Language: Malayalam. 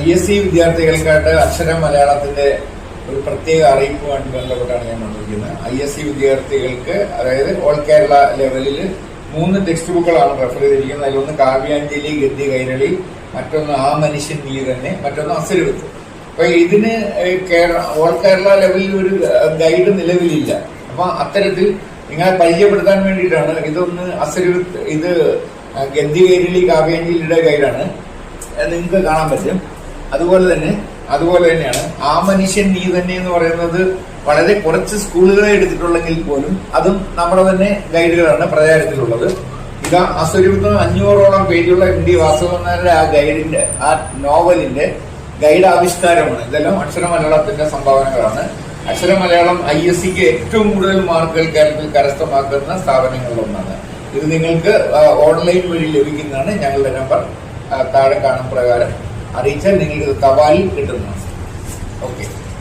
ISC വിദ്യാർത്ഥികൾക്കായിട്ട് അക്ഷര മലയാളത്തിന്റെ ഒരു പ്രത്യേക അറിയിപ്പുമായിട്ട് ബന്ധപ്പെട്ടാണ് ഞാൻ വന്നിരിക്കുന്നത്. ISC വിദ്യാർത്ഥികൾക്ക്, അതായത് ഓൾ കേരള ലെവലിൽ 3 ടെക്സ്റ്റ് ബുക്കുകളാണ് റെഫർ ചെയ്തിരിക്കുന്നത്. അതിലൊന്ന് കാവ്യാഞ്ജലി, ഗദ്യ കൈരളി, മറ്റൊന്ന് ആ മനുഷ്യൻ നീ തന്നെ, മറ്റൊന്ന് അസുരവിത്ത്. അപ്പൊ ഇതിന് ഓൾ കേരള ലെവലിൽ ഒരു ഗൈഡ് നിലവിലില്ല. അപ്പൊ അത്തരത്തിൽ നിങ്ങളെ പരിചയപ്പെടുത്താൻ വേണ്ടിയിട്ടാണ്. ഇതൊന്ന് അസുരവിത്ത്, ഇത് ഗദ്യ കൈരളി കാവ്യാഞ്ജലിയുടെ ഗൈഡാണ്, നിങ്ങൾക്ക് കാണാൻ പറ്റും. അതുപോലെ തന്നെയാണ് ആ മനുഷ്യൻ നീ തന്നെ എന്ന് പറയുന്നത് വളരെ കുറച്ച് സ്കൂളുകളെ എടുത്തിട്ടുള്ളെങ്കിൽ പോലും അതും നമ്മുടെ തന്നെ ഗൈഡുകളാണ് പ്രചാരത്തിലുള്ളത്. ഇത് അസുരവിത്ത് 500ഓളം പേജുള്ള MD വാസുദേവൻ നായരുടെ ആ ഗൈഡിന്റെ, ആ നോവലിന്റെ ഗൈഡ് ആവിഷ്കാരമാണ്. ഇതെല്ലാം അക്ഷര മലയാളത്തിന്റെ സംഭാവനകളാണ്. അക്ഷര മലയാളം ISCക്ക് ഏറ്റവും കൂടുതൽ മാർക്കുകൾ കേരളത്തിൽ കരസ്ഥമാക്കുന്ന സ്ഥാപനങ്ങളിലൊന്നാണ്. ഇത് നിങ്ങൾക്ക് ഓൺലൈൻ വഴി ലഭിക്കുന്നതാണ്. ഞങ്ങളുടെ നമ്പർ താഴെ കാണുന്ന പ്രകാരം അറിയിച്ചാൽ നിങ്ങൾക്ക് തപാലിൽ കിട്ടുന്നതാണ്.